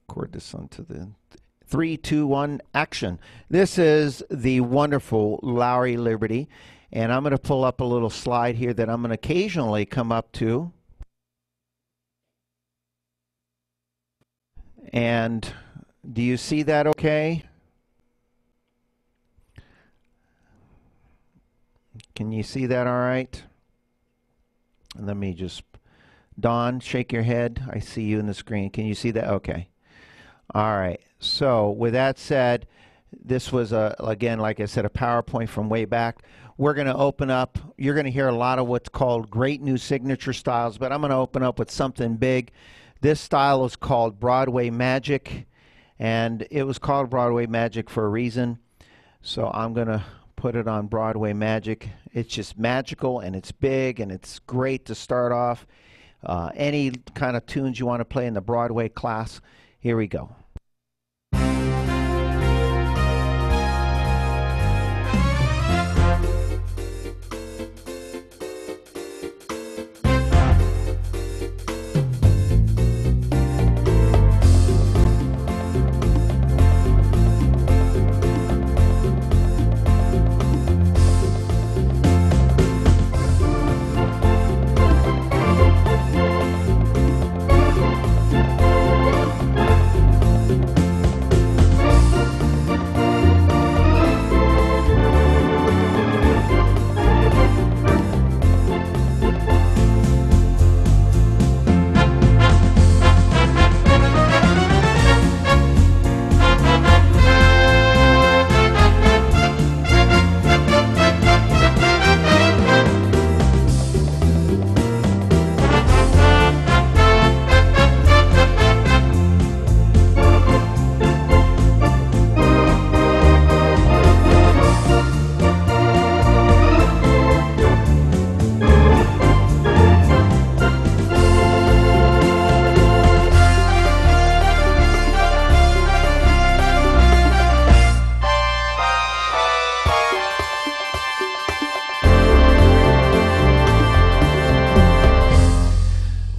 record this onto the 3, 2, 1, action. This is the wonderful Lowrey Liberty, and I'm going to pull up a little slide here that I'm going to occasionally come up to. And do you see that okay? Can you see that all right? Let me just, Dawn, shake your head. I see you in the screen. Can you see that? Okay. All right. So with that said, this was, again, like I said, a PowerPoint from way back. We're going to open up. You're going to hear a lot of what's called great new signature styles, but I'm going to open up with something big. This style is called Broadway Magic, and it was called Broadway Magic for a reason. So I'm going to put it on Broadway Magic. It's just magical, and it's big, and it's great to start off. Any kind of tunes you want to play in the Broadway class, here we go.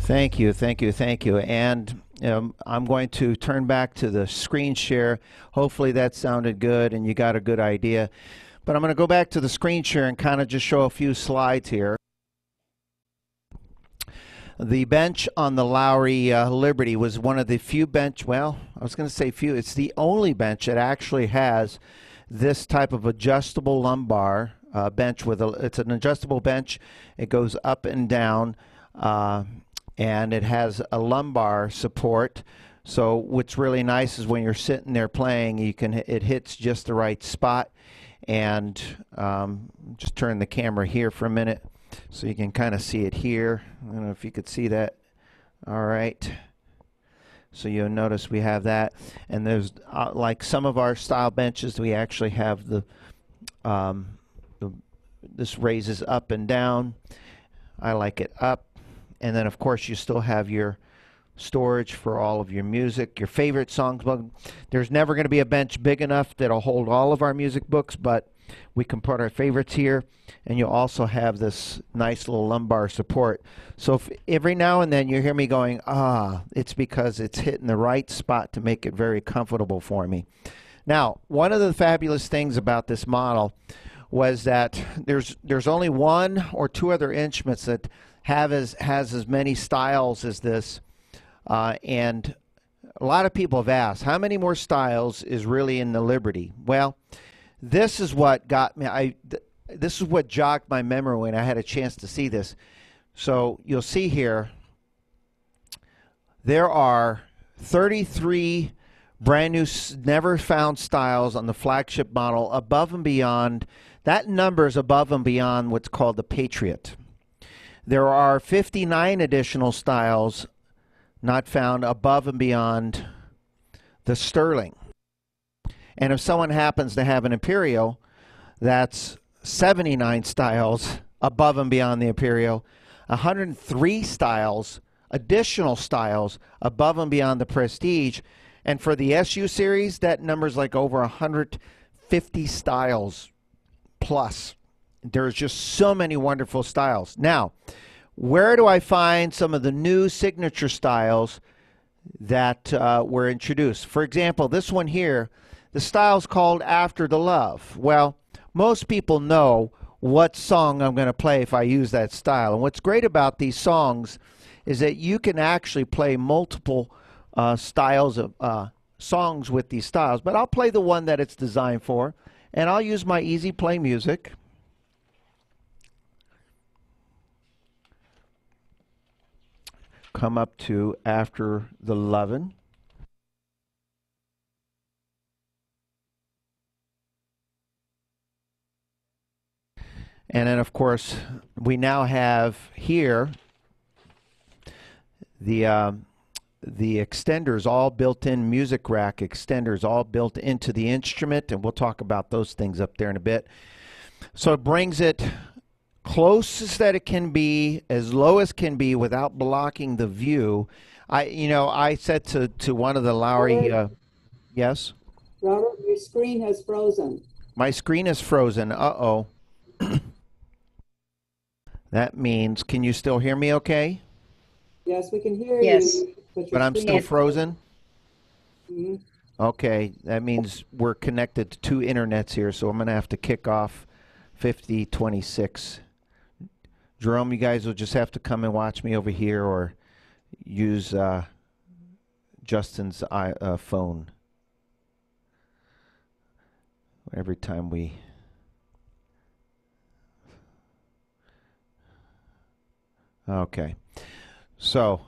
Thank you, thank you, thank you. And I'm going to turn back to the screen share. Hopefully that sounded good and you got a good idea. But I'm going to go back to the screen share and kind of just show a few slides here. The bench on the Lowrey Liberty was one of the few bench, well, I was going to say few, it's the only bench that actually has this type of adjustable lumbar bench with it's an adjustable bench. It goes up and down. And it has a lumbar support. So what's really nice is when you're sitting there playing, it hits just the right spot. And just turn the camera here for a minute so you can kind of see it here. I don't know if you could see that. All right. So you'll notice we have that. And there's like some of our style benches, we actually have this raises up and down. I like it up. And then, of course, you still have your storage for all of your music, your favorite songs. There's never going to be a bench big enough that'll hold all of our music books, but we can put our favorites here. And you'll also have this nice little lumbar support. So if every now and then you hear me going, it's because it's hitting the right spot to make it very comfortable for me. Now, one of the fabulous things about this model was that there's only one or two other instruments that has as many styles as this, and a lot of people have asked, how many more styles is really in the Liberty? Well, this is what got me, this is what jogged my memory when I had a chance to see this. So you'll see here, there are 33 brand new, never found styles on the flagship model above and beyond. That number is above and beyond what's called the Patriot. There are 59 additional styles not found above and beyond the Sterling. And if someone happens to have an Imperial, that's 79 styles above and beyond the Imperial, 103 styles, additional styles above and beyond the Prestige. And for the SU series, that number's like over 150 styles plus. There's just so many wonderful styles. Now, where do I find some of the new signature styles that were introduced. For example, this one here, the style's called After the Love. Well, most people know what song I'm going to play if I use that style. And what's great about these songs is that you can actually play multiple styles of songs with these styles. But I'll play the one that it's designed for, and I'll use my easy play music. Come up to After the Lovin'. And then, of course, we now have here the extenders, all built-in music rack extenders, all built into the instrument, and we'll talk about those things up there in a bit. So it brings it closest that it can be, as low as can be, without blocking the view. I said to one of the Lowrey, yes? Robert, your screen has frozen. My screen is frozen. Uh-oh. That means, can you still hear me okay? Yes, we can hear Yes. you. But I'm still frozen? Mm-hmm. Okay, that means we're connected to two internets here, so I'm going to have to kick off 5026. Jerome, you guys will just have to come and watch me over here or use Justin's phone every time we... Okay. So,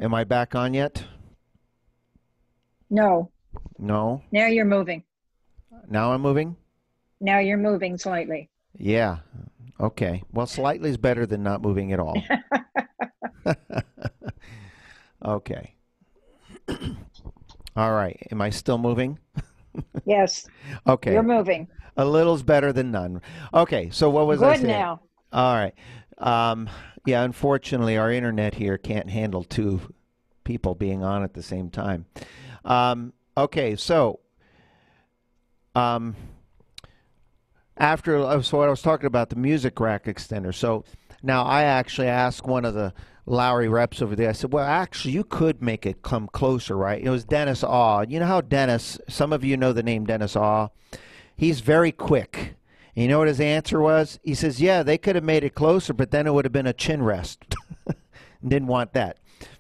am I back on yet? No. No? Now you're moving. Now I'm moving? Now you're moving slightly. Yeah. Okay. Well, slightly is better than not moving at all. Okay. All right. Am I still moving? Yes. Okay. You're moving. A little's better than none. Okay. So what was I Good saying? now. All right. Yeah, unfortunately, our internet here can't handle two people being on at the same time. Okay, so so what I was talking about, the music rack extender. So now I actually asked one of the Lowrey reps over there. I said, well, actually, you could make it come closer, right? It was Dennis Awe. You know how Dennis, some of you know the name Dennis Awe. He's very quick. And you know what his answer was? He says, yeah, they could have made it closer, but then it would have been a chin rest. Didn't want that.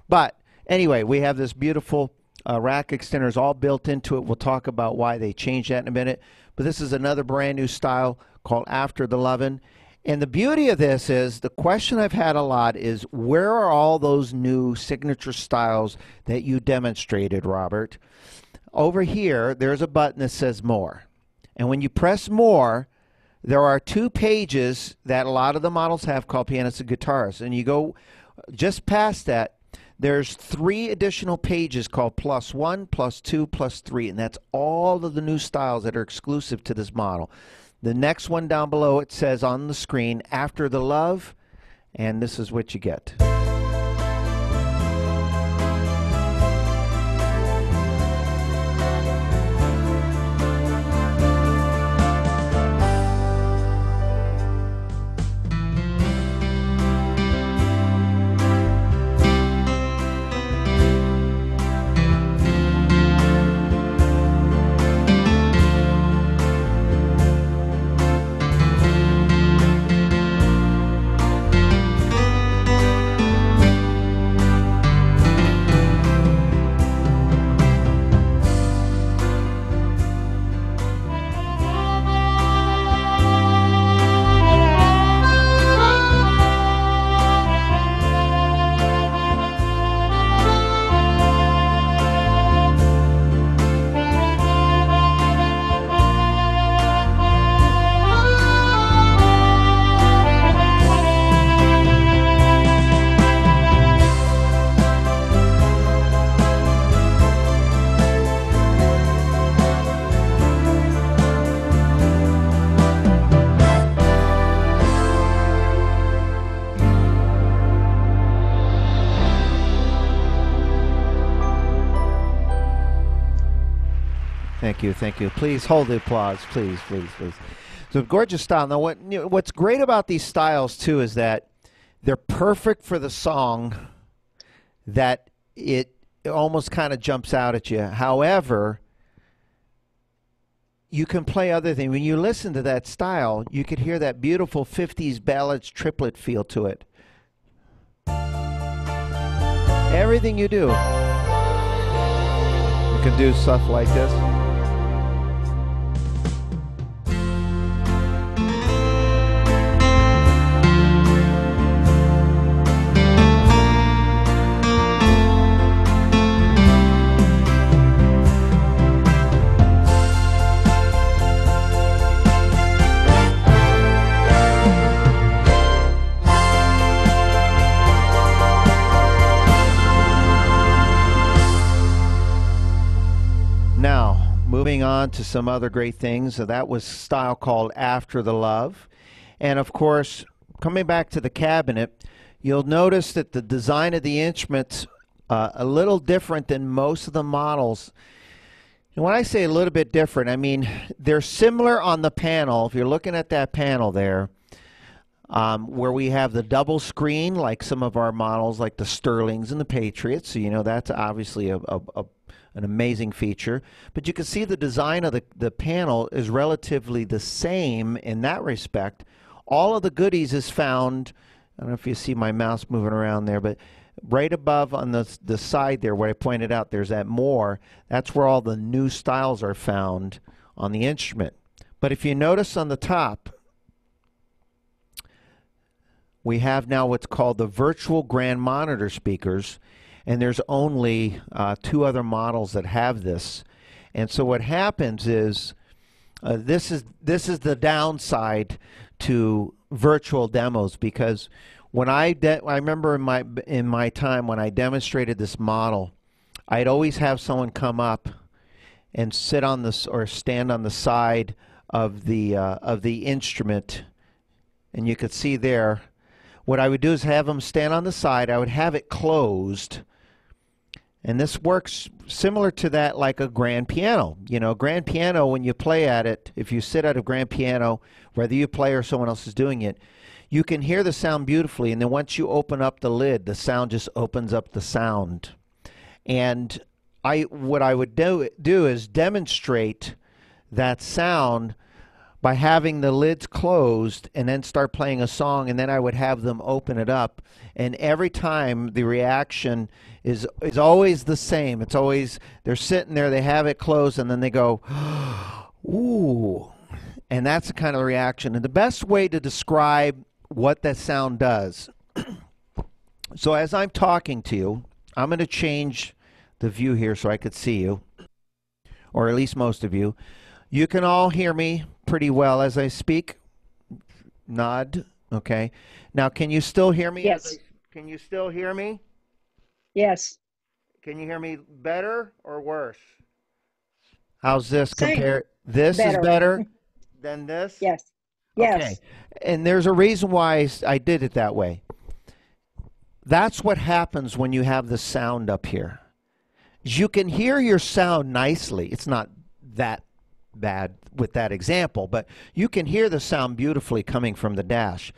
But anyway, we have this beautiful rack extenders all built into it. We'll talk about why they changed that in a minute. But this is another brand new style called After the Lovin'. And the beauty of this is, the question I've had a lot is, where are all those new signature styles that you demonstrated, Robert? Over here, there's a button that says More. And when you press More, there are two pages that a lot of the models have called Pianists and Guitarists. And you go just past that, there's 3 additional pages called +1, +2, +3. And that's all of the new styles that are exclusive to this model. The next one down below, it says on the screen, After the Love. And this is what you get. Thank you, thank you. Please hold the applause, please, please, please. So gorgeous style. Now, what's great about these styles too is that they're perfect for the song that it it almost kind of jumps out at you. However, you can play other things. When you listen to that style, you could hear that beautiful 50s ballads triplet feel to it. Everything you do, you can do stuff like this. Now, moving on to some other great things. So that was style called After the Love. And of course, coming back to the cabinet, you'll notice that the design of the instruments a little different than most of the models. And when I say a little bit different, I mean they're similar on the panel. If you're looking at that panel there, where we have the double screen, like some of our models, like the Sterlings and the Patriots. So you know that's obviously an amazing feature. But you can see the design of the panel is relatively the same in that respect. All of the goodies is found, I don't know if you see my mouse moving around there, but right above on the side there where I pointed out there's that more, that's where all the new styles are found on the instrument. But if you notice on the top, we have now what's called the virtual grand monitor speakers, and there's only 2 other models that have this. And so what happens is this is the downside to virtual demos, because when I remember in my time when I demonstrated this model, I'd always have someone come up and sit on this or stand on the side of the instrument, and you could see there. What I would do is have them stand on the side. I would have it closed. And this works similar to that like a grand piano. You know, grand piano, when you play at it, if you sit at a grand piano, whether you play or someone else is doing it, you can hear the sound beautifully. And then once you open up the lid, the sound just opens up the sound. And what I would do is demonstrate that sound by having the lids closed and then start playing a song, and then I would have them open it up. And every time the reaction is always the same. It's always, they're sitting there, they have it closed, and then they go, ooh. And that's the kind of reaction. And the best way to describe what that sound does, so as I'm talking to you, I'm going to change the view here so I could see you, or at least most of you. You can all hear me pretty well as I speak. Nod. Okay. Now, can you still hear me? Yes. Can you still hear me? Yes. Can you hear me better or worse? How's this Same. compared? This Better. is better than this? Yes. Yes. Okay. And there's a reason why I did it that way. That's what happens when you have the sound up here. You can hear your sound nicely. It's not that bad with that example, but you can hear the sound beautifully coming from the dash.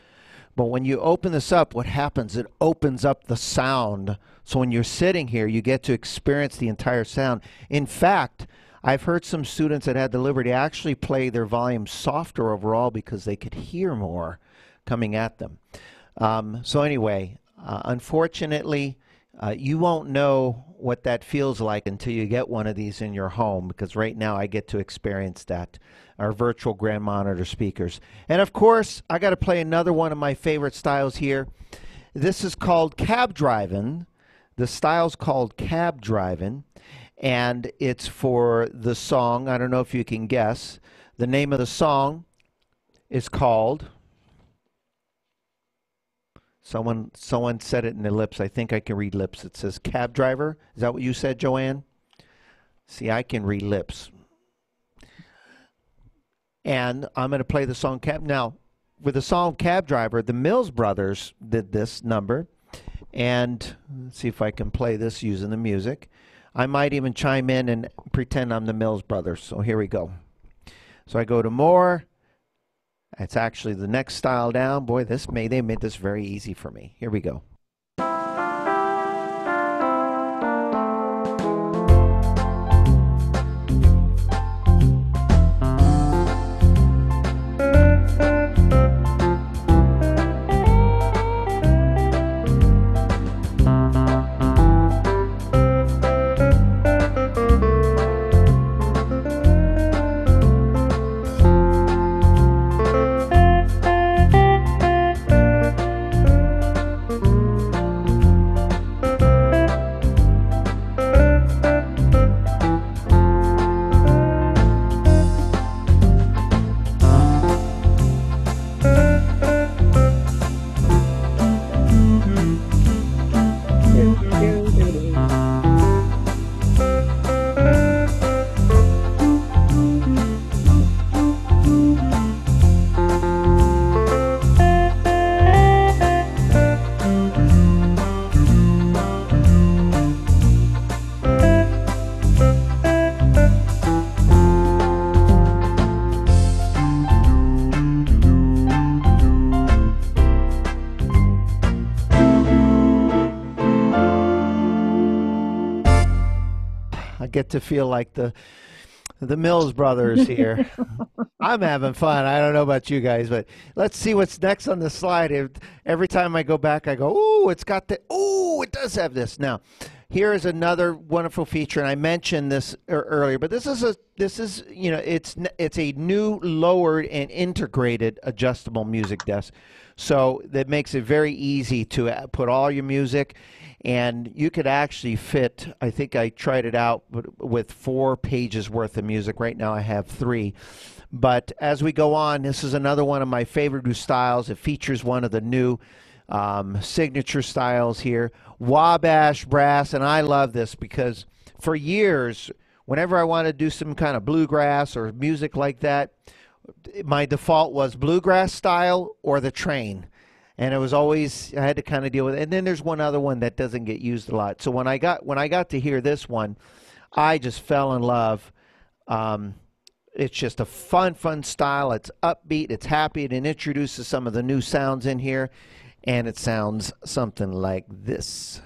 But when you open this up, what happens? It opens up the sound. So when you're sitting here, you get to experience the entire sound. In fact, I've heard some students that had the Liberty actually play their volume softer overall because they could hear more coming at them. So anyway, unfortunately, you won't know what that feels like until you get one of these in your home, because right now I get to experience that, our virtual grand monitor speakers. And of course, I got to play another one of my favorite styles here. This is called cab driving. The style's called cab driving, and it's for the song. I don't know if you can guess. The name of the song is called... Someone said it in the lips. I think I can read lips. It says cab driver. Is that what you said, Joanne? See, I can read lips. And I'm going to play the song Cab. Now, with the song Cab Driver, the Mills Brothers did this number. And let's see if I can play this using the music. I might even chime in and pretend I'm the Mills Brothers. So here we go. So I go to more. It's actually the next style down. Boy, they made this very easy for me. Here we go. I get to feel like the Mills brothers here. I'm having fun. I don't know about you guys, but let's see what's next on the slide. Every time I go back, I go, "Ooh, it's got the it does have this." Now, here is another wonderful feature, and I mentioned this earlier, but this is it's a new lowered and integrated adjustable music desk. So that makes it very easy to put all your music, and you could actually fit, I think I tried it out with 4 pages worth of music. Right now I have 3. But as we go on, this is another one of my favorite new styles. It features one of the new signature styles here, Wabash brass, and I love this because for years, whenever I want to do some kind of bluegrass or music like that, my default was bluegrass style or the train, and it was always, I had to kind of deal with it. And then there's one other one that doesn't get used a lot. So when I got to hear this one, I just fell in love. It's just a fun style. It's upbeat, it's happy, it introduces some of the new sounds in here, and it sounds something like this.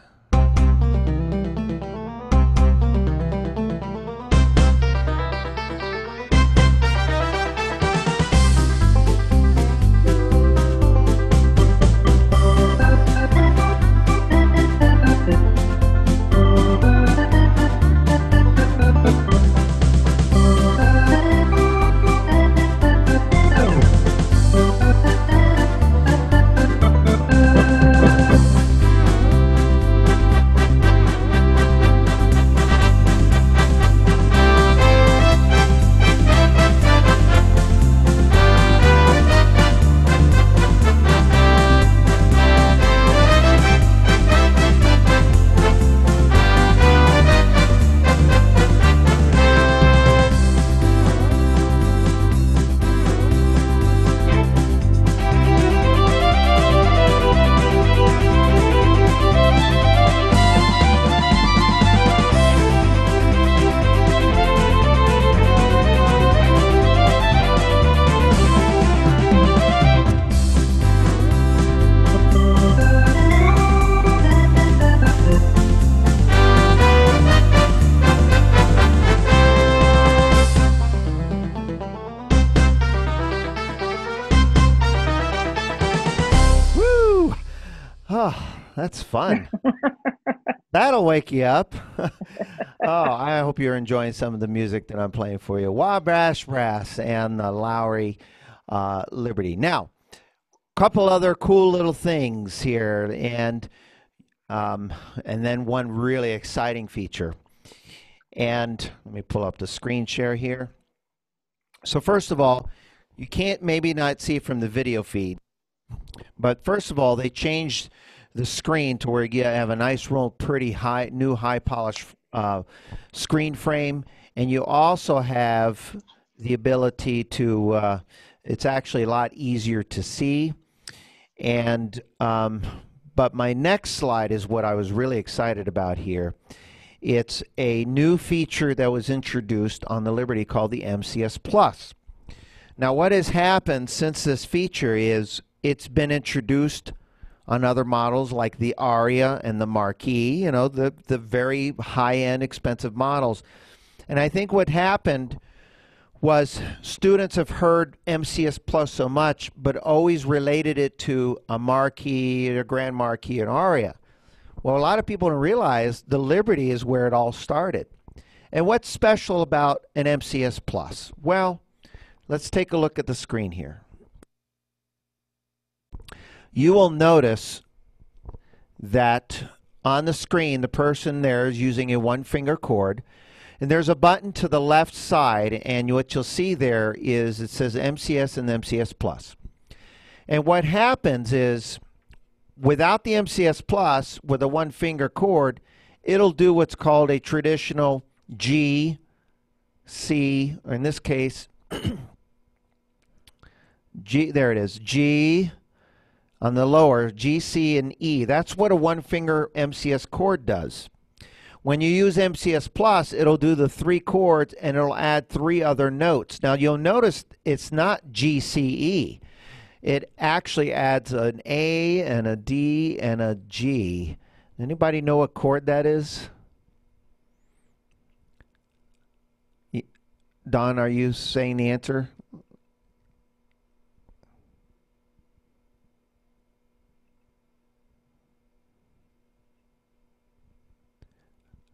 Oh, that's fun. That'll wake you up. Oh, I hope you're enjoying some of the music that I'm playing for you. Wabash Brass and the Lowrey Liberty. Now, a couple other cool little things here, and then one really exciting feature. And let me pull up the screen share here. So first of all, you can't maybe not see it from the video feed, but first of all, they changed the screen to where you have a nice, real pretty new high polished screen frame, and you also have the ability to. It's actually a lot easier to see, and but my next slide is what I was really excited about here. It's a new feature that was introduced on the Liberty called the MCS Plus. Now, what has happened since this feature is it's been introduced on other models like the Aria and the Marquis, you know, the very high-end, expensive models. And I think what happened was students have heard MCS Plus so much, but always related it to a Marquis, a Grand Marquis, and Aria. Well, a lot of people don't realize the Liberty is where it all started. And what's special about an MCS Plus? Well, let's take a look at the screen here. You will notice that on the screen, the person there is using a one-finger chord, and there's a button to the left side, and what you'll see there is it says MCS and MCS Plus. And what happens is, without the MCS Plus, with a one-finger chord, it'll do what's called a traditional G, C, or in this case, G, there it is, G, on the lower, G, C, and E. That's what a one-finger MCS chord does. When you use MCS Plus, it'll do the 3 chords, and it'll add 3 other notes. Now, you'll notice it's not G, C, E. It actually adds an A and a D and a G. Anybody know what chord that is? Don, are you saying the answer?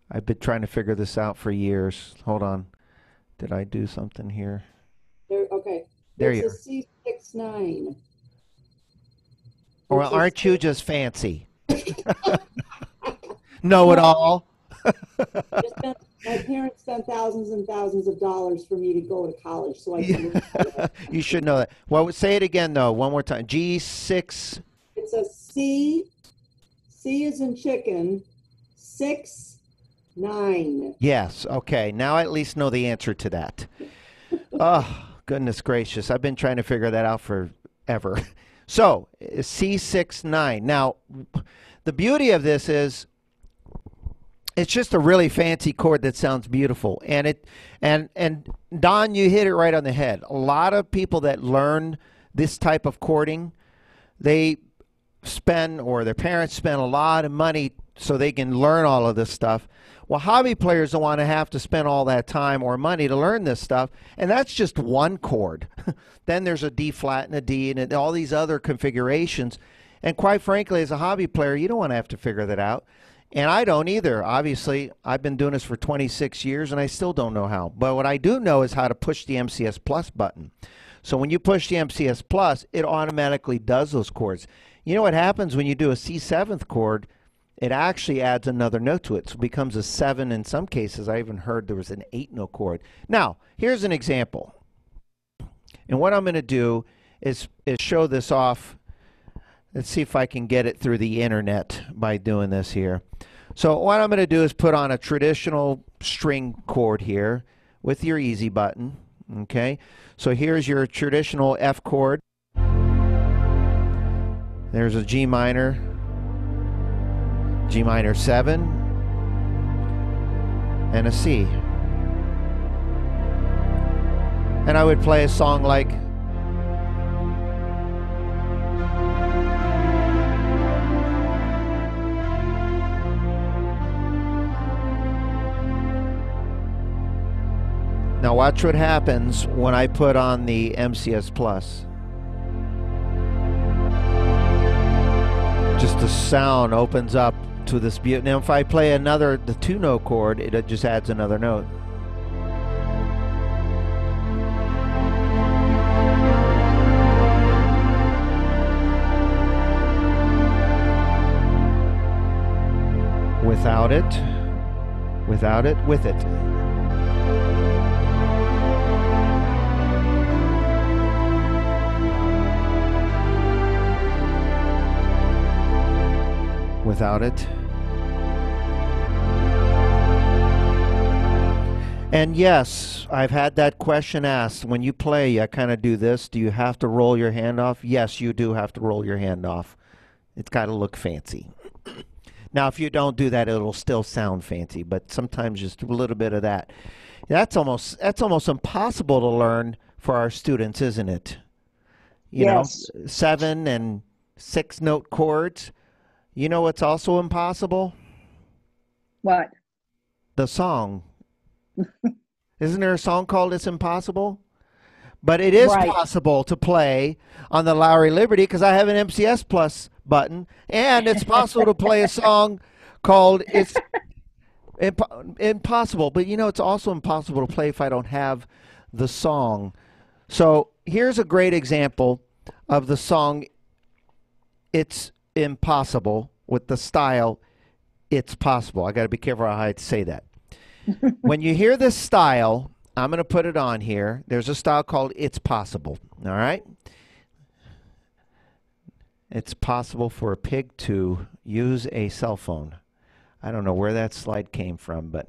I've been trying to figure this out for years. Hold on. Did I do something here? Okay. There It's you a C69. Well, It's a aren't you just fancy? Know it all. My parents spent thousands and thousands of dollars for me to go to college, so I can learn all that. You should know that. Well, say it again, though, one more time. G6. It's a C. C is in chicken. 6-9. Yes. Okay. Now I at least know the answer to that. Oh, goodness gracious. I've been trying to figure that out forever. So, C6-9. Now, the beauty of this is it's just a really fancy chord that sounds beautiful. And Don, you hit it right on the head. A lot of people that learn this type of chording, they spend, or their parents spend a lot of money so they can learn all of this stuff. Well, hobby players don't want to have to spend all that time or money to learn this stuff, and that's just one chord. Then there's a D flat and a D and all these other configurations. And quite frankly, as a hobby player, you don't want to have to figure that out. And I don't either. Obviously, I've been doing this for 26 years, and I still don't know how. But what I do know is how to push the MCS Plus button. So when you push the MCS Plus, it automatically does those chords. You know what happens when you do a C7th chord? It actually adds another note to it. So it becomes a 7 in some cases. I even heard there was an 8-note chord. Now, here's an example. And what I'm going to do is show this off. Let's see if I can get it through the internet by doing this here. So what I'm going to do is put on a traditional string chord here with your easy button. Okay, so here's your traditional F chord. There's a G minor 7, and a C. And I would play a song like Now watch what happens when I put on the MCS Plus. Just the sound opens up to this beauty. Now if I play the 2-note chord, it just adds another note. Without it, with it. Without it. And yes, I've had that question asked. When you play, I kind of do this. Do you have to roll your hand off? Yes, you do have to roll your hand off. It's got to look fancy. Now, if you don't do that, it'll still sound fancy, but sometimes just a little bit of that. That's almost impossible to learn for our students, isn't it? You Yes. know, 7 and 6-note chords. You know what's also impossible? What? The song. Isn't there a song called It's Impossible? But it is Right. possible to play on the Lowrey Liberty because I have an MCS Plus button, and it's possible to play a song called It's Impossible. But you know, it's also impossible to play if I don't have the song. So here's a great example of the song It's Impossible with the style It's Possible. I got to be careful how I say that. When you hear this style, I'm going to put it on here. There's a style called It's Possible. All right? It's possible for a pig to use a cell phone. I don't know where that slide came from, but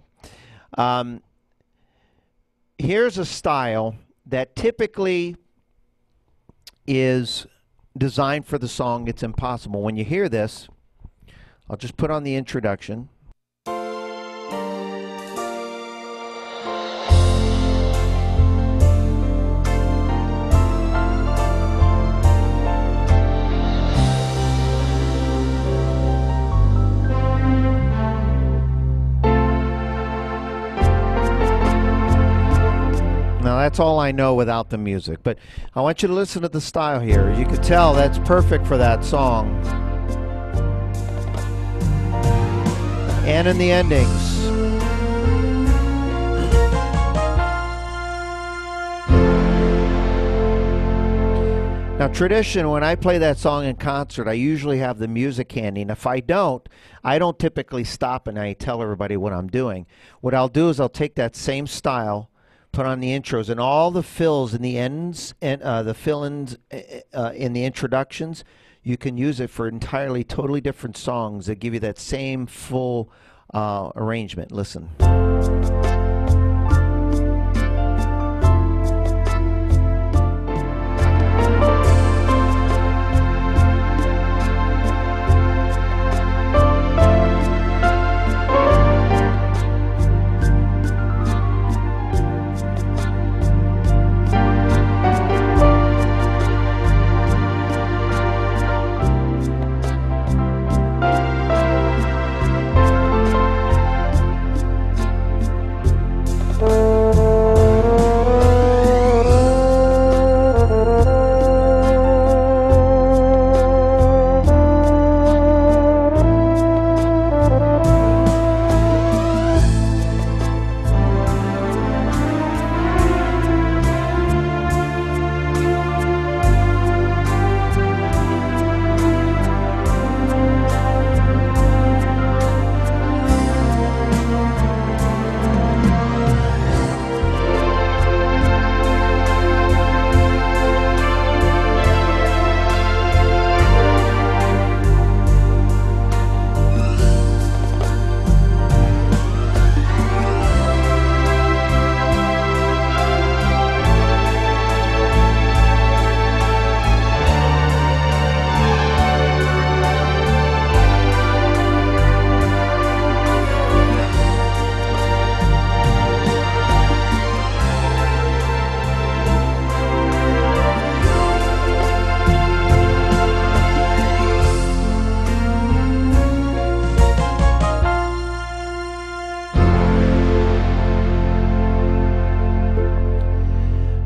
here's a style that typically is designed for the song It's Impossible. When you hear this, I'll just put on the introduction. that's all I know without the music. But I want you to listen to the style here. As you can tell, that's perfect for that song. And in the endings. Now, tradition, when I play that song in concert, I usually have the music handy. And if I don't typically stop and I tell everybody what I'm doing. What I'll do is I'll take that same style, put on the intros, and all the fills in the ends and the fill-ins in the introductions, you can use it for entirely, totally different songs that give you that same full arrangement. Listen.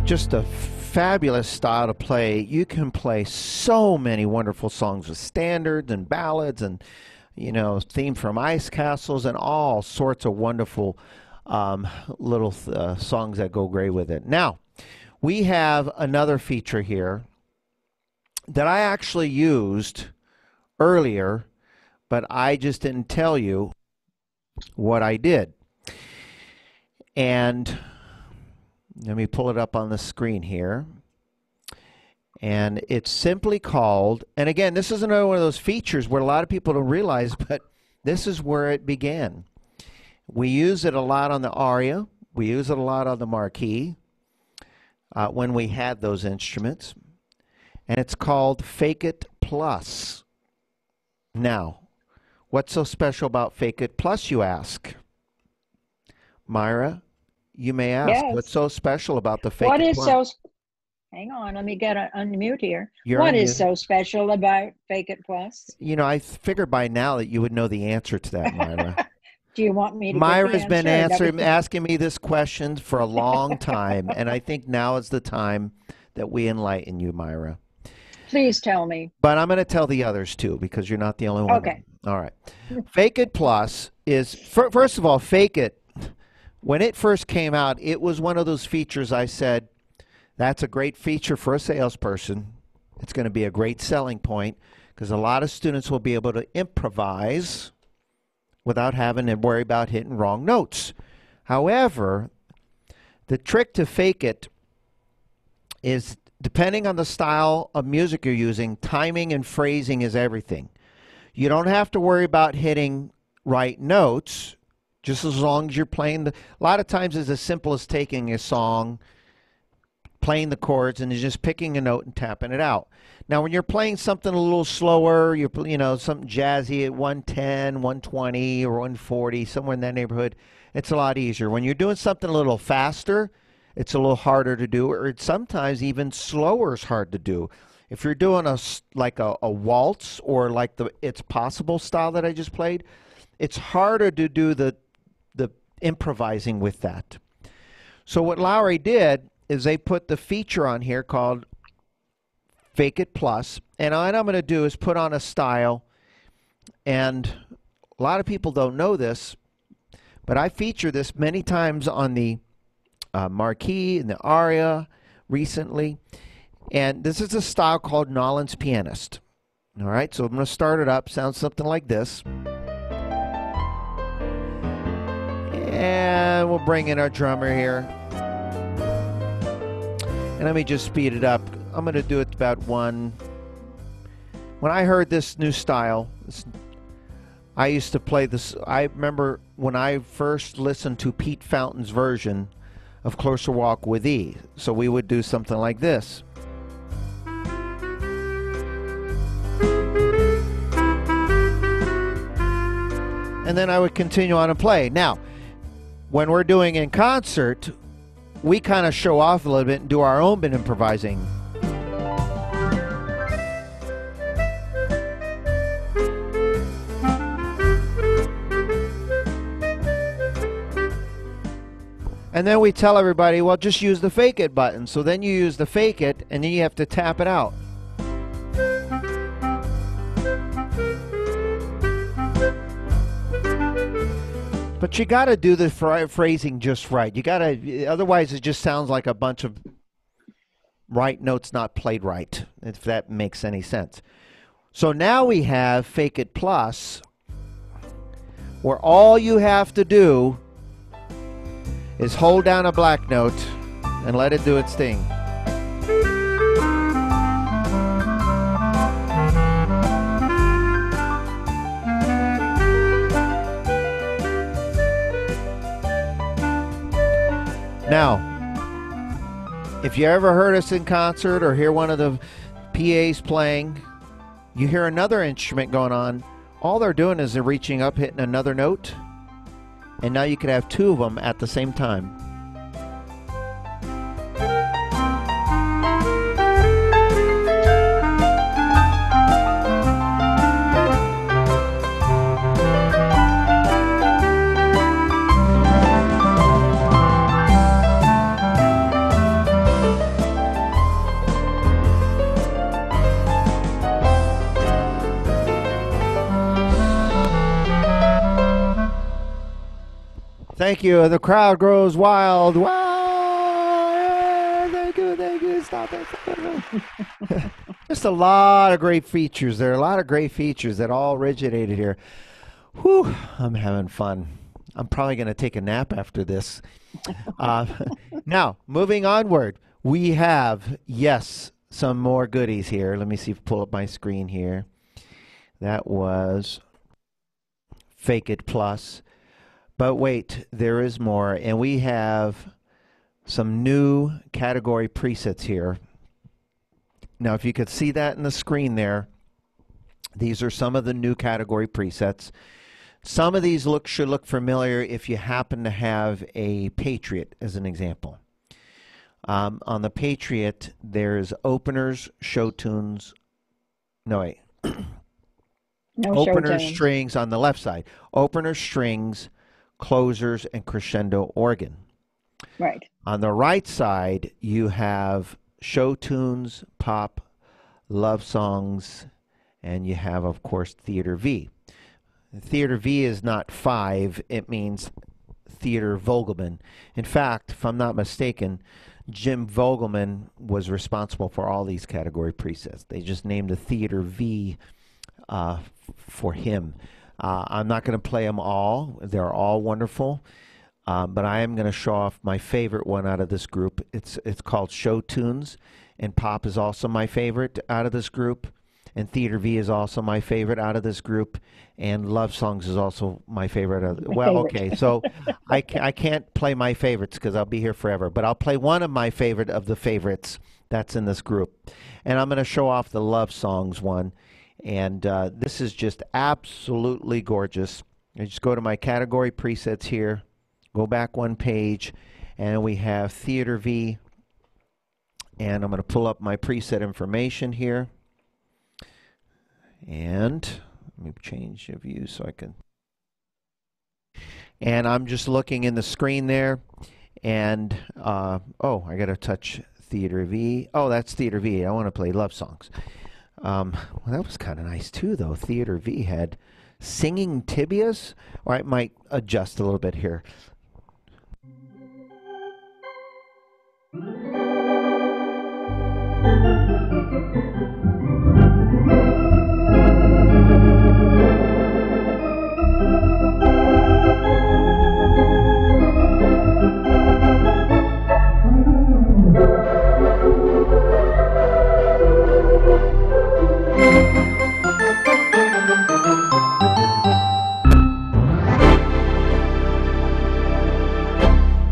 Just a fabulous style to play. You can play so many wonderful songs with standards and ballads and, you know, theme from Ice Castles and all sorts of wonderful little songs that go great with it. Now, we have another feature here that I actually used earlier, but I just didn't tell you what I did. And let me pull it up on the screen here. And it's simply called, and again, this is another one of those features where a lot of people don't realize, but this is where it began. We use it a lot on the aria. We use it a lot on the marquee when we had those instruments. And it's called Fake It Plus. Now, what's so special about Fake It Plus, you ask? Myra, you may ask, Yes. what's so special about the Fake What It is Plus? so, hang on, let me get unmute here. You're What is unmuted. so special about Fake It Plus? You know, I figured by now that you would know the answer to that, Myra. Do you want me to Myra's get the been answer? asking me this question for a long time, and I think now is the time that we enlighten you, Myra. Please tell me. But I'm going to tell the others too, because you're not the only one. Okay. All right. Fake It Plus is, first of all, Fake It, when it first came out, it was one of those features I said, that's a great feature for a salesperson. It's going to be a great selling point because a lot of students will be able to improvise without having to worry about hitting wrong notes. However, the trick to Fake It is, depending on the style of music you're using, timing and phrasing is everything. You don't have to worry about hitting right notes, just as long as you're playing a lot of times it's as simple as taking a song, playing the chords, and just picking a note and tapping it out. Now, when you're playing something a little slower, you know, something jazzy at 110, 120, or 140, somewhere in that neighborhood, it's a lot easier. When you're doing something a little faster, it's a little harder to do, or it's sometimes even slower is hard to do. If you're doing like a waltz or like the It's Possible style that I just played, it's harder to do the improvising with that. So what Lowrey did is they put the feature on here called Fake It Plus. And what I'm going to do is put on a style. And a lot of people don't know this, but I feature this many times on the Marquee and the Aria recently. And this is a style called Nolan's Pianist. All right, so I'm going to start it up. Sounds something like this. And we'll bring in our drummer here. And let me just speed it up. I'm going to do it about one. When I heard this new style, I used to play this. I remember when I first listened to Pete Fountain's version of Closer Walk with E. So we would do something like this. And then I would continue on and play. Now, when we're doing in concert, we kind of show off a little bit and do our own bit improvising. And then we tell everybody, well, just use the Fake It button. So then you use the Fake It, and then you have to tap it out. But you got to do the phrasing just right. You got to, otherwise it just sounds like a bunch of right notes not played right, if that makes any sense. So now we have Fake It Plus, where all you have to do is hold down a black note and let it do its thing. Now, if you ever heard us in concert or hear one of the PAs playing, you hear another instrument going on, all they're doing is they're reaching up, hitting another note, and now you could have two of them at the same time. Thank you. The crowd grows wild. Wow! Thank you. Stop it. Just a lot of great features. There are a lot of great features that all originated here. Whew, I'm having fun. I'm probably going to take a nap after this. Now, moving onward, we have, yes, some more goodies here. Let me see if I pull up my screen here. That was Fake It Plus. But wait, there is more, and we have some new category presets here. Now, if you could see that in the screen there, these are some of the new category presets. Some of these should look familiar if you happen to have a Patriot, as an example. On the Patriot, there's openers, show tunes. No, wait. No Openers, show tunes. strings on the left side. Openers, strings, closers, and crescendo organ. Right. On the right side, you have show tunes, pop, love songs, and you have, of course, Theater V. Theater V is not 5, it means Theater Vogelman. In fact, if I'm not mistaken, Jim Vogelman was responsible for all these category presets. They just named the Theater V for him. I'm not going to play them all. They're all wonderful. But I am going to show off my favorite one out of this group. It's called Show Tunes, and Pop is also my favorite out of this group, and Theater V is also my favorite out of this group, and Love Songs is also my favorite. Well, okay, so I can't play my favorites because I'll be here forever, but I'll play one of my favorite of the favorites that's in this group, and I'm going to show off the Love Songs one, and this is just absolutely gorgeous. I just go to my category presets here. Go back one page, and we have Theater V, and I'm going to pull up my preset information here, and let me change the view so I can, and I'm just looking in the screen there, And, oh, I got to touch Theater V. Oh, that's Theater V. I want to play love songs. Well, that was kind of nice too, though. Theater V had singing tibias. Or I might adjust a little bit here.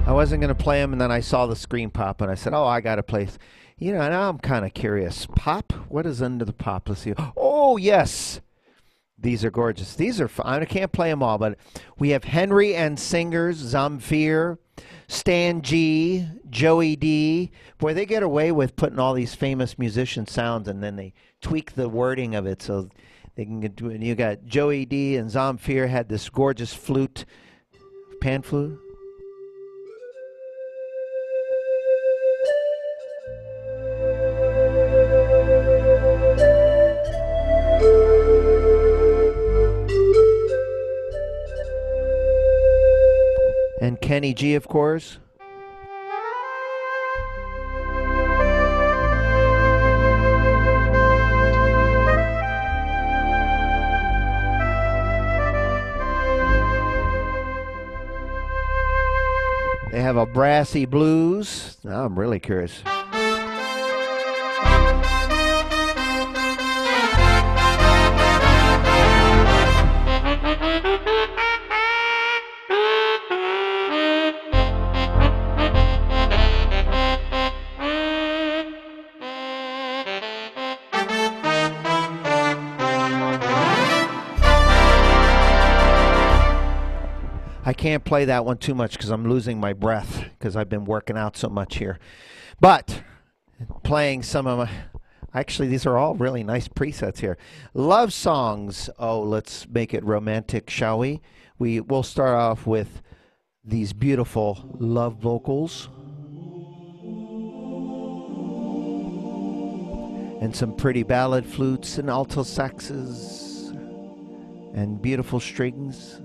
I wasn't going to play them, and then I saw the screen pop, and I said, oh, I got to play. You know, now I'm kind of curious. Pop? What is under the pop? Let's see. Oh, yes. These are gorgeous. These are fun. I can't play them all, but we have Henry and Singers, Zamfir, Stan G, Joey D. Boy, they get away with putting all these famous musician sounds, and then they tweak the wording of it so they can do it. And you got Joey D and Zamfir had this gorgeous flute, pan flute. And Kenny G, of course. They have a brassy blues. Now I'm really curious. I can't play that one too much because I'm losing my breath because I've been working out so much here. But playing some of my, actually these are all really nice presets here. Love songs. Oh, let's make it romantic, shall we? We'll start off with these beautiful love vocals. And some pretty ballad flutes and alto saxes and beautiful strings.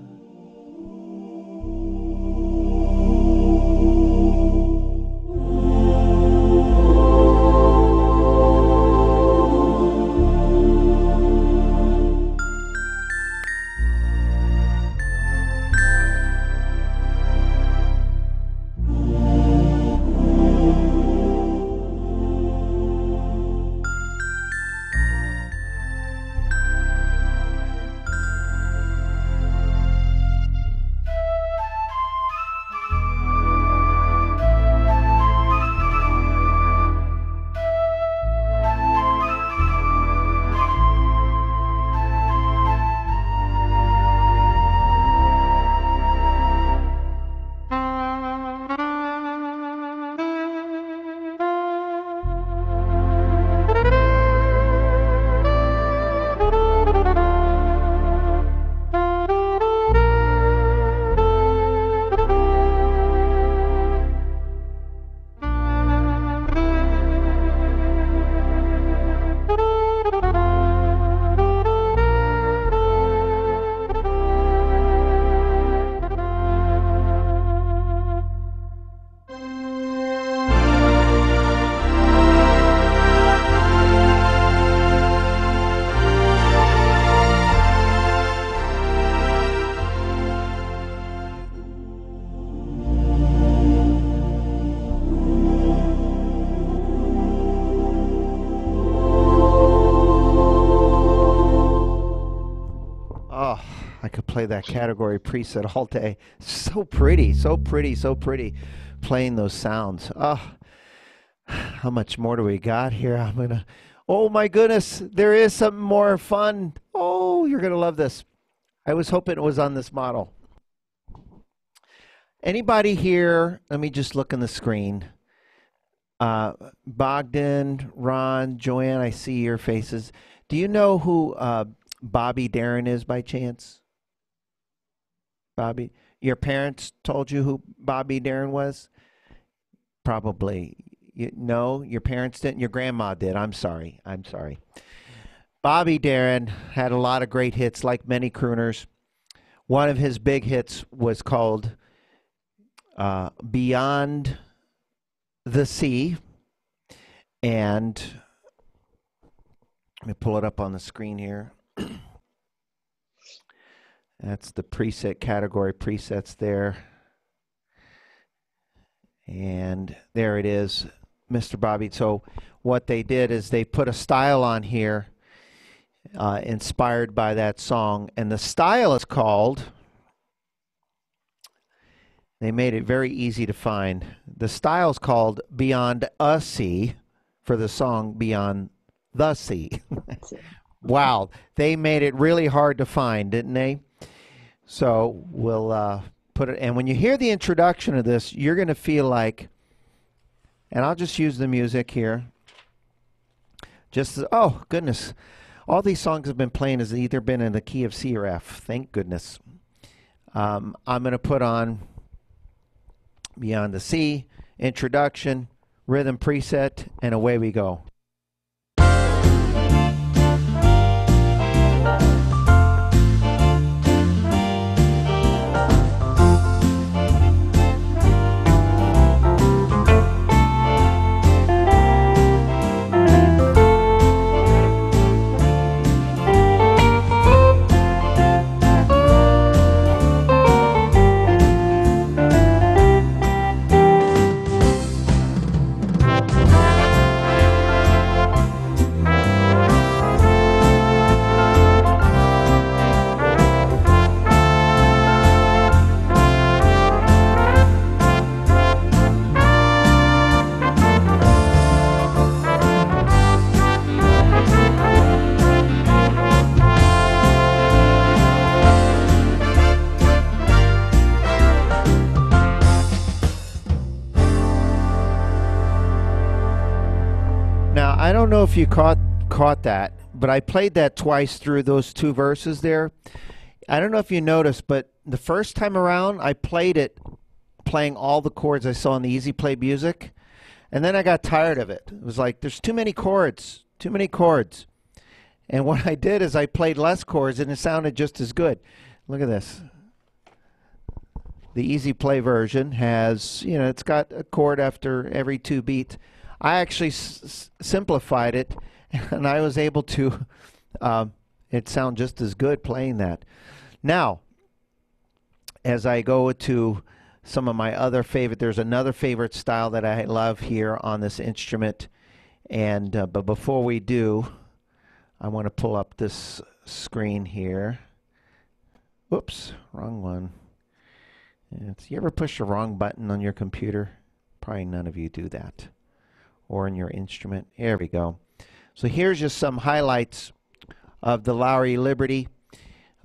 Play that category preset all day. So pretty, so pretty, so pretty playing those sounds. Oh, how much more do we got here? I'm gonna, oh my goodness, there is something more fun. Oh, you're gonna love this. I was hoping it was on this model. Anybody here, let me just look on the screen. Bogdan, Ron, Joanne, I see your faces. Do you know who Bobby Darin is by chance? Bobby, your parents told you who Bobby Darin was? probably. No, your parents didn't. Your grandma did. I'm sorry. I'm sorry. Bobby Darin had a lot of great hits, like many crooners. One of his big hits was called Beyond the Sea. And let me pull it up on the screen here. That's the preset category presets there. And there it is, Mr. Bobby. So what they did is they put a style on here inspired by that song. And the style is called, they made it very easy to find. The style is called Beyond a Sea for the song Beyond the Sea. Wow. They made it really hard to find, didn't they? So we'll put it, and when you hear the introduction of this, you're going to feel like, and I'll just use the music here. Just, oh, goodness. All these songs have been playing has either been in the key of C or F. Thank goodness. I'm going to put on Beyond the Sea, introduction, rhythm preset, and away we go. Now, I don't know if you caught that, but I played that twice through those two verses there. I don't know if you noticed, but the first time around, I played it playing all the chords I saw in the Easy Play music, and then I got tired of it. It was like, there's too many chords, too many chords. And what I did is I played less chords, and it sounded just as good. Look at this. The Easy Play version has, you know, it's got a chord after every 2 beats. I actually simplified it, and I was able to, it sound just as good playing that. Now, as I go to some of my other favorite, there's another favorite style that I love here on this instrument, and but before we do, I want to pull up this screen here. Whoops, wrong one. You ever push the wrong button on your computer? Probably none of you do that. Or in your instrument. There we go. So here's just some highlights of the Lowrey Liberty.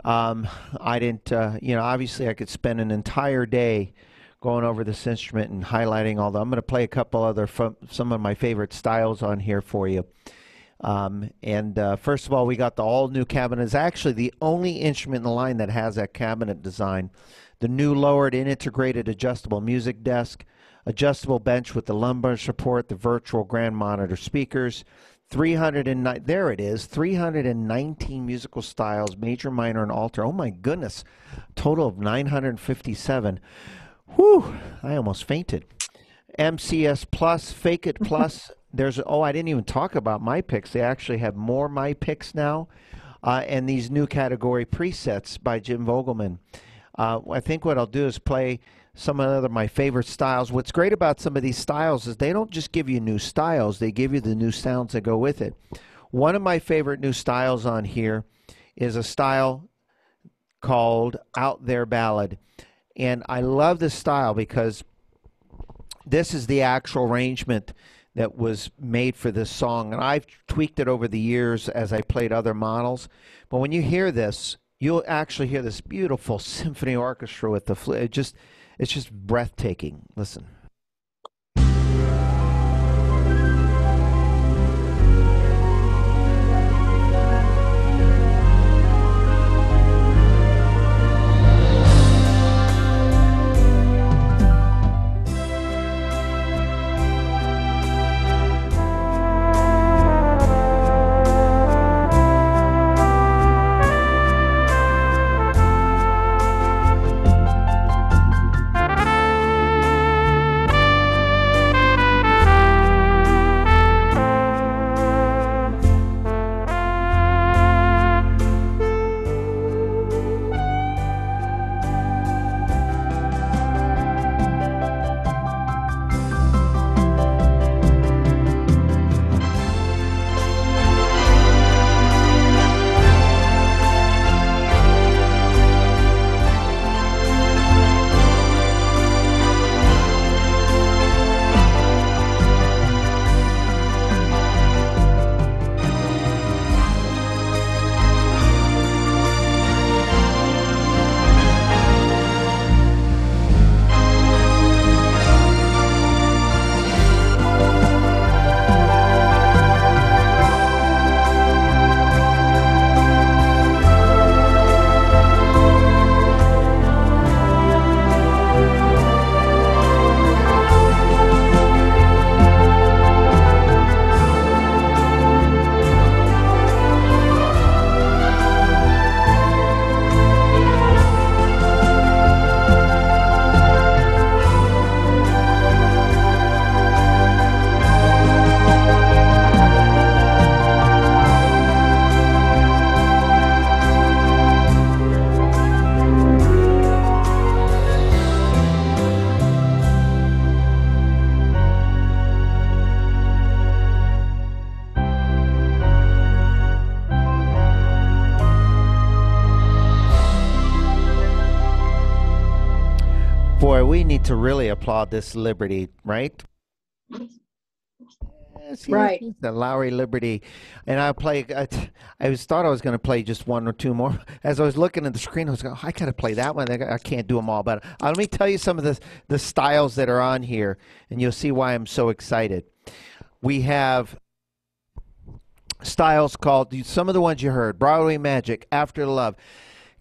I didn't, you know, obviously I could spend an entire day going over this instrument and highlighting all the, I'm going to play a couple other, some of my favorite styles on here for you. First of all, we got the all-new cabinet. It's actually the only instrument in the line that has that cabinet design. The new lowered and integrated adjustable music desk, adjustable bench with the lumbar support, the virtual grand monitor speakers, 309, there it is, 319 musical styles, major, minor, and alto. Oh my goodness, total of 957. Whew, I almost fainted. MCS Plus, Fake It Plus. There's, oh, I didn't even talk about my picks. They actually have more my picks now, and these new category presets by Jim Vogelman. I think what I'll do is play some of my favorite styles. What's great about some of these styles is they don't just give you new styles, they give you the new sounds that go with it. One of my favorite new styles on here is a style called Out There Ballad. And I love this style because this is the actual arrangement that was made for this song. And I've tweaked it over the years as I played other models. But when you hear this, you'll actually hear this beautiful symphony orchestra with the flute. It's just breathtaking. Listen. we need to really applaud this Liberty, right? Yes, Right. the Lowrey Liberty. And thought I was going to play just one or two more. As I was looking at the screen, I was going, I got to play that one. I can't do them all. But let me tell you some of the styles that are on here, and you'll see why I'm so excited. We have styles called, some of the ones you heard, Broadway Magic, After Love,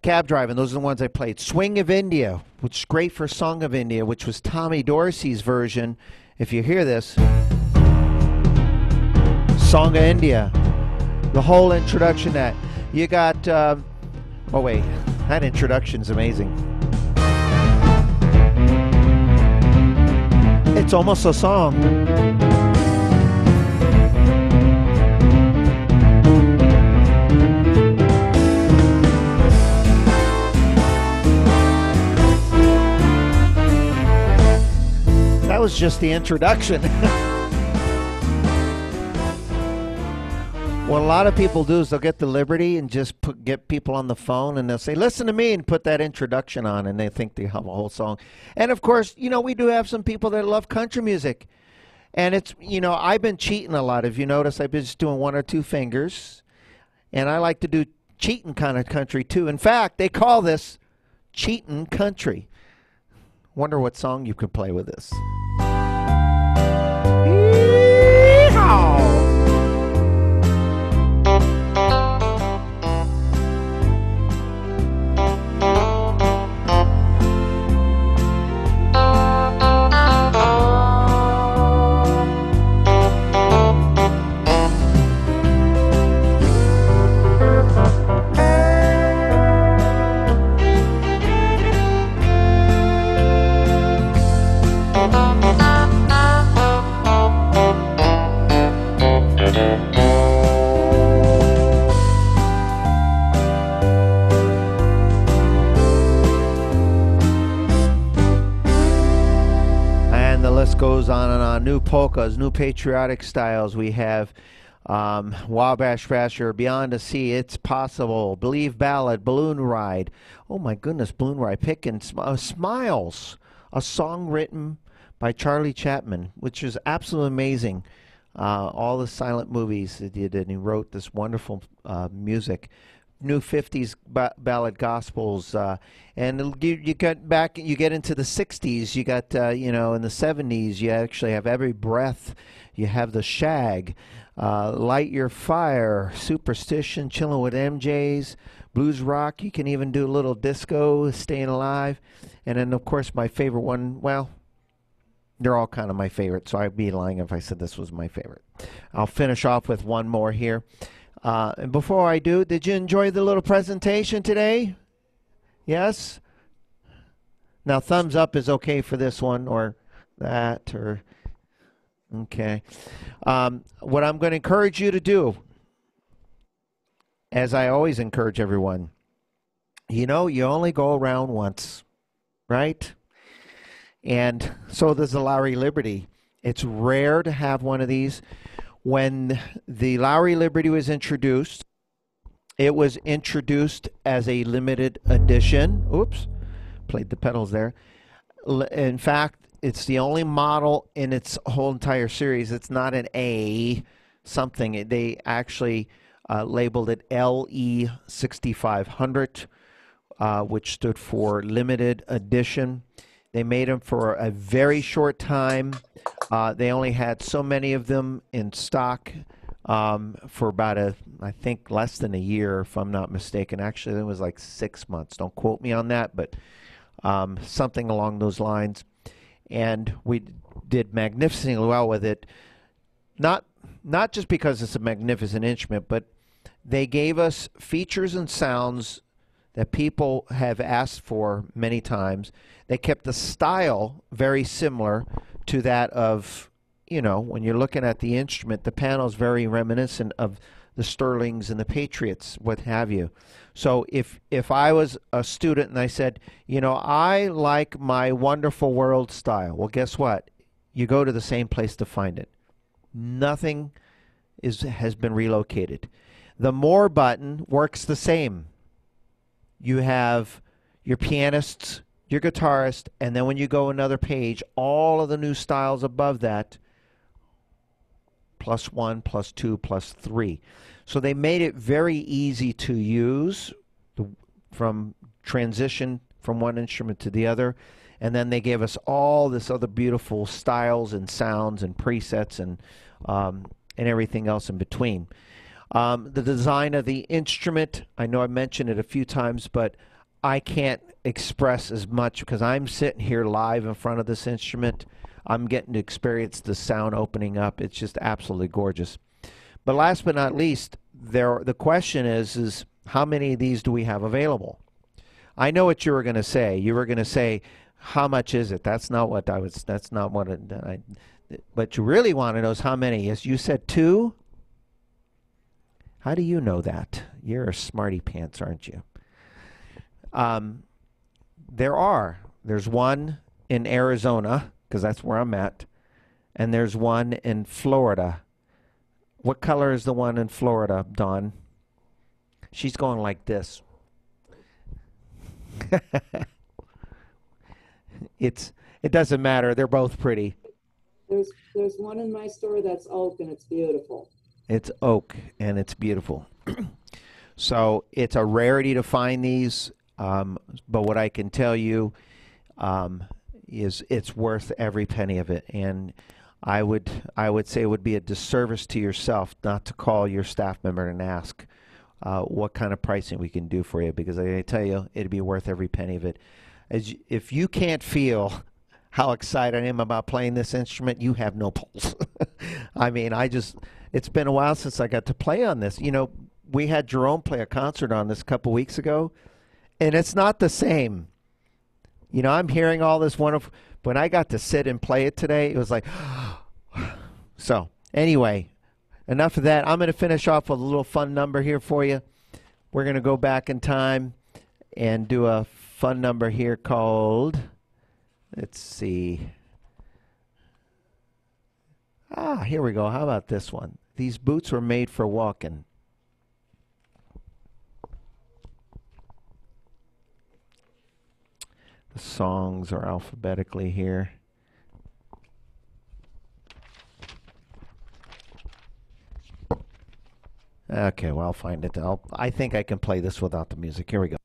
Cab Driving, those are the ones I played. Swing of India, which is great for Song of India, which was Tommy Dorsey's version. If you hear this, Song of India, the whole introduction that. You got, oh wait, that introduction's amazing. It's almost a song. That was just the introduction. What a lot of people do is they'll get the Liberty and just get people on the phone and they'll say, listen to me, and put that introduction on, and they think they have a whole song. And of course, we do have some people that love country music. And it's, I've been cheating a lot. If you notice, I've been just doing one or two fingers. And I like to do cheating kind of country too. In fact, they call this cheating country. Wonder what song you could play with this. Yeehaw! Goes on and on. New polkas, new patriotic styles. We have Wabash Thrasher, Beyond the Sea, It's Possible, Believe Ballad, Balloon Ride. Oh my goodness, Balloon Ride. Picking Smiles, a song written by Charlie Chapman, which is absolutely amazing. All the silent movies that he did, and he wrote this wonderful music. New 50s ballad gospels, and you get into the 60s. You got in the 70s you actually have Every Breath. You have the Shag, Light Your Fire, Superstition, Chillin' with MJs, blues rock. You can even do a little disco, Staying Alive, and then of course my favorite one. Well, they're all kind of my favorite, so I'd be lying if I said this was my favorite. I'll finish off with one more here. And before I do, did you enjoy the little presentation today? Yes? Now, thumbs up is okay for this one, or that, or... Okay. What I'm going to encourage you to do, as I always encourage everyone, you only go around once, right? And so does the Lowrey Liberty. It's rare to have one of these. When the Lowrey Liberty was introduced, it was introduced as a limited edition. Oops, played the pedals there. In fact, it's the only model in its whole entire series. It's not an A something. They actually labeled it LE 6500, which stood for limited edition. They made them for a very short time. They only had so many of them in stock for about I think less than a year, if I'm not mistaken. Actually, it was like 6 months. Don't quote me on that, but something along those lines. And we did magnificently well with it. Not just because it's a magnificent instrument, but they gave us features and sounds that people have asked for many times. They kept the style very similar to that of, when you're looking at the instrument, the panel's very reminiscent of the Sterlings and the Patriots, what have you. So if I was a student and I said, I like my Wonderful World style, well, guess what? You go to the same place to find it. Nothing has been relocated. The More button works the same. You have your pianists, your guitarist, and then when you go another page, all of the new styles above that, +1, +2, +3. So they made it very easy to use from transition from one instrument to the other. And then they gave us all this other beautiful styles and sounds and presets and everything else in between. The design of the instrument, I know I mentioned it a few times, but I can't express as much because I'm sitting here live in front of this instrument. I'm getting to experience the sound opening up. It's just absolutely gorgeous. But last but not least, the question is how many of these do we have available? I know what you were going to say. You were going to say, how much is it? That's not what I was, that's not what what you really want to know is how many. As you said 2? How do you know that? You're a smarty pants, aren't you? There's one in Arizona, because that's where I'm at, and there's one in Florida. What color is the one in Florida, Dawn? She's going like this. It doesn't matter. They're both pretty. There's one in my store that's oak and it's beautiful. It's oak and it's beautiful. So it's a rarity to find these, but what I can tell you is it's worth every penny of it. And I would say it would be a disservice to yourself not to call your staff member and ask what kind of pricing we can do for you, because I tell you, it'd be worth every penny of it. If you can't feel how excited I am about playing this instrument, you have no pulse. I mean, it's been a while since I got to play on this. You know, we had Jerome play a concert on this a couple weeks ago, and it's not the same. You know, I'm hearing all this wonderful, when I got to sit and play it today, it was like, so anyway, enough of that. I'm going to finish off with a little fun number here for you. We're going to go back in time and do a fun number here called, let's see. Here we go. How about this one? These boots were made for walking. The songs are alphabetically here. Okay, well, I'll find it. I think I can play this without the music. Here we go.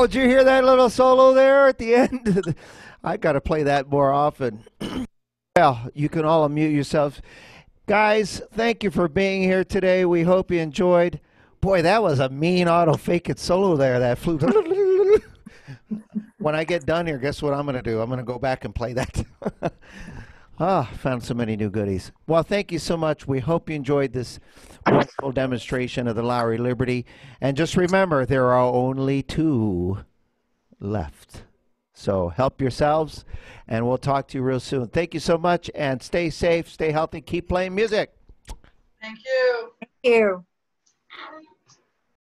Did you hear that little solo there at the end? I got to play that more often. Well, you can all unmute yourselves. Guys, thank you for being here today. We hope you enjoyed. Boy, that was a mean auto fake it solo there. That flew. When I get done here, guess what I'm going to do? I'm going to go back and play that. Found so many new goodies. Well, thank you so much. We hope you enjoyed this wonderful demonstration of the Lowrey Liberty. And just remember, there are only 2 left. So help yourselves, and we'll talk to you real soon. Thank you so much, and stay safe, stay healthy, keep playing music. Thank you. Thank you.